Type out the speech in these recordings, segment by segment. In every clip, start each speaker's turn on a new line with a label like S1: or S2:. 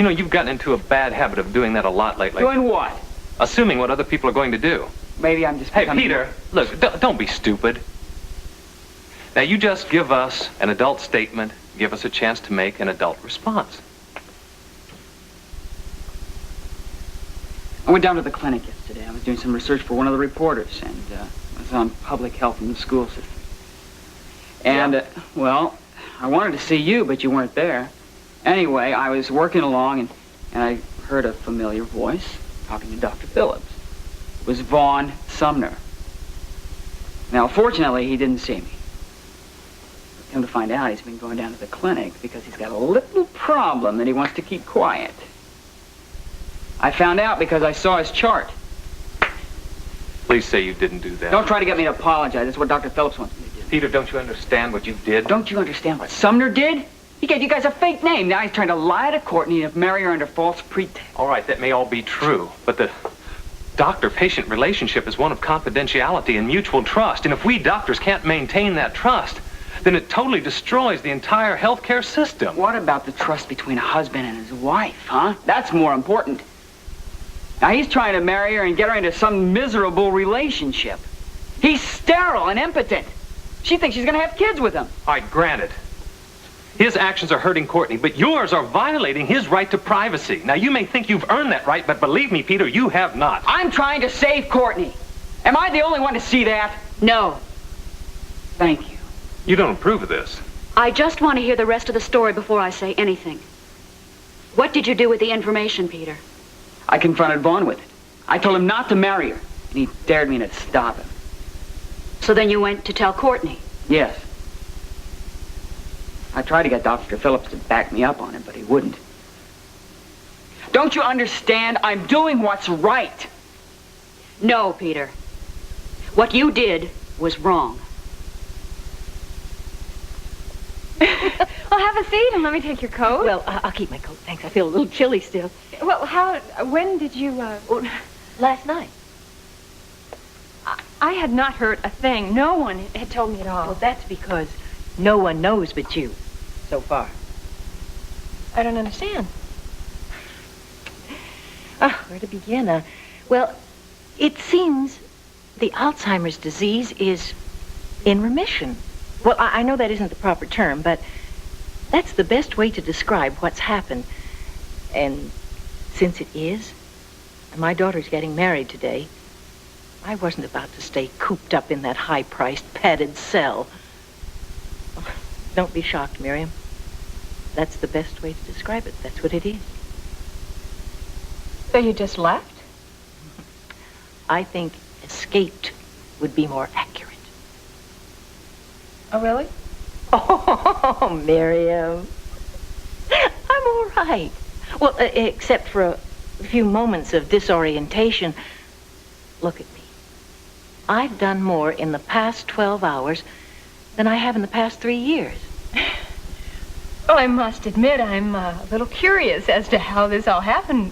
S1: You know, you've gotten into a bad habit of doing that a lot lately.
S2: Doing what?
S1: Assuming what other people are going to do.
S2: Maybe I'm just
S1: Hey,
S2: becoming...
S1: Peter, look, don't be stupid. Now, you just give us an adult statement, give us a chance to make an adult response.
S2: I went down to the clinic yesterday. I was doing some research for one of the reporters, and I was on public health in the school system. And, well, I wanted to see you, but you weren't there. Anyway, I was working along, and I heard a familiar voice talking to Dr. Phillips. It was Vaughn Sumner. Now, fortunately, he didn't see me. Come to find out, he's been going down to the clinic because he's got a little problem that he wants to keep quiet. I found out because I saw his chart.
S1: Please say you didn't do that.
S2: Don't try to get me to apologize. That's what Dr. Phillips wants me to do.
S1: Peter, don't you understand what you did?
S2: Don't you understand what Sumner did? He gave you guys a fake name. Now he's trying to lie to Courtney and marry her under false pretense.
S1: All right, that may all be true, but the doctor-patient relationship is one of confidentiality and mutual trust. And if we doctors can't maintain that trust, then it totally destroys the entire healthcare system.
S2: What about the trust between a husband and his wife, huh? That's more important. Now he's trying to marry her and get her into some miserable relationship. He's sterile and impotent. She thinks she's going to have kids with him.
S1: All right, granted. His actions are hurting Courtney, but yours are violating his right to privacy. Now, you may think you've earned that right, but believe me, Peter, you have not.
S2: I'm trying to save Courtney. Am I the only one to see that?
S3: No.
S2: Thank you.
S1: You don't approve of this.
S3: I just want to hear the rest of the story before I say anything. What did you do with the information, Peter?
S2: I confronted Vaughn with it. I told him not to marry her, and he dared me to stop him.
S3: So then you went to tell Courtney?
S2: Yes. I tried to get Dr. Phillips to back me up on it, but he wouldn't. Don't you understand? I'm doing what's right.
S3: No, Peter. What you did was wrong.
S4: Well, have a seat and let me take your coat.
S5: Well, I'll keep my coat, thanks. I feel a little chilly still.
S4: Well, when did you,
S5: Last night.
S4: I had not heard a thing. No one had told me at all.
S5: Well, that's because no one knows but you, so far.
S4: I don't understand.
S5: Where to begin? Well, it seems the Alzheimer's disease is in remission. Well, I know that isn't the proper term, but that's the best way to describe what's happened. And since it is, and my daughter's getting married today, I wasn't about to stay cooped up in that high-priced, padded cell. Oh, don't be shocked, Miriam. That's the best way to describe it. That's what it is.
S4: So you just left?
S5: I think escaped would be more accurate.
S4: Oh, really?
S5: Oh, Miriam. I'm all right. Well, except for a few moments of disorientation. Look at me. I've done more in the past 12 hours than I have in the past 3 years.
S4: Well, I must admit I'm a little curious as to how this all happened.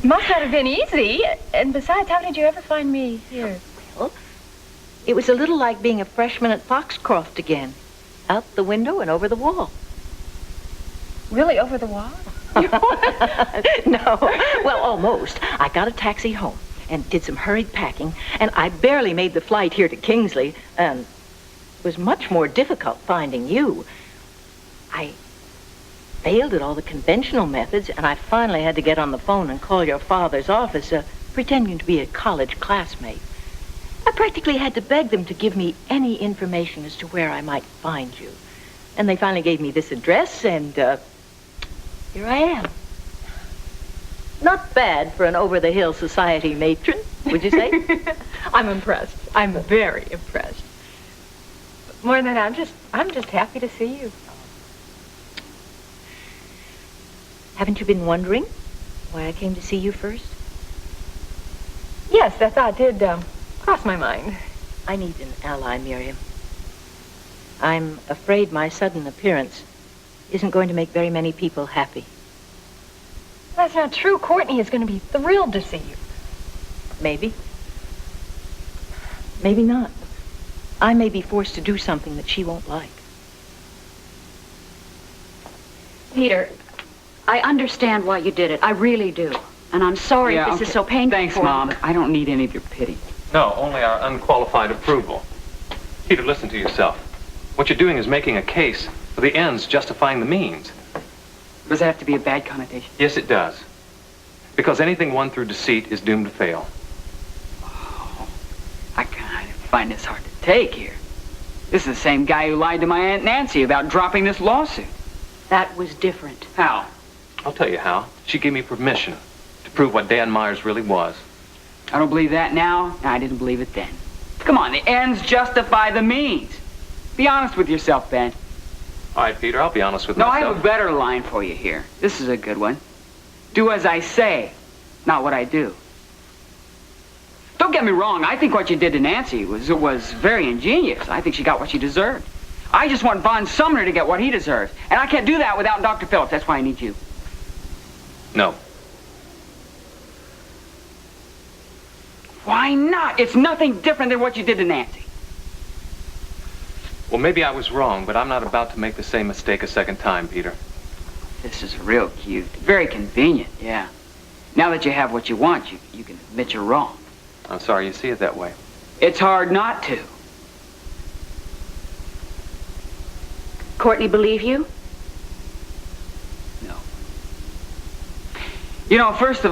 S4: Must not have been easy. And besides, how did you ever find me here?
S5: Well, it was a little like being a freshman at Foxcroft again. Out the window and over the wall.
S4: Really, over the wall?
S5: No. Well, almost. I got a taxi home and did some hurried packing, and I barely made the flight here to Kingsley, and it was much more difficult finding you. I failed at all the conventional methods, and I finally had to get on the phone and call your father's office, pretending to be a college classmate. I practically had to beg them to give me any information as to where I might find you. And they finally gave me this address, and here I am. Not bad for an over-the-hill society matron, would you say?
S4: I'm impressed. I'm very impressed. But more than that, I'm just happy to see you.
S5: Haven't you been wondering why I came to see you first?
S4: Yes, that thought did cross my mind.
S5: I need an ally, Miriam. I'm afraid my sudden appearance isn't going to make very many people happy.
S4: That's not true. Courtney is going to be thrilled to see you.
S5: Maybe. Maybe not. I may be forced to do something that she won't like.
S4: Peter,
S3: I understand why you did it. I really do. And I'm sorry if this is so painful
S2: Thanks,
S3: for you.
S2: Mom. I don't need any of your pity.
S1: No, only our unqualified approval. Peter, listen to yourself. What you're doing is making a case for the ends justifying the means.
S2: Does that have to be a bad connotation?
S1: Yes, it does. Because anything won through deceit is doomed to fail.
S2: Oh, I kind of find this hard to take here. This is the same guy who lied to my Aunt Nancy about dropping this lawsuit.
S3: That was different.
S2: How?
S1: I'll tell you how. She gave me permission to prove what Dan Myers really was.
S2: I don't believe that now. I didn't believe it then. Come on, the ends justify the means. Be honest with yourself, Ben.
S1: All right, Peter, I'll be honest with
S2: No, I
S1: myself.
S2: have a better line for you here. This is a good one. Do as I say, not what I do. Don't get me wrong. I think what you did to Nancy was very ingenious. I think she got what she deserved. I just want Von Sumner to get what he deserves. And I can't do that without Dr. Phillips. That's why I need you.
S1: No.
S2: Why not? It's nothing different than what you did to Nancy.
S1: Well, maybe I was wrong, but I'm not about to make the same mistake a second time, Peter.
S2: This is real cute. Very convenient, yeah. Now that you have what you want, you can admit you're wrong.
S1: I'm sorry you see it that way.
S2: It's hard not to.
S3: Courtney believe you?
S2: No. You know, first of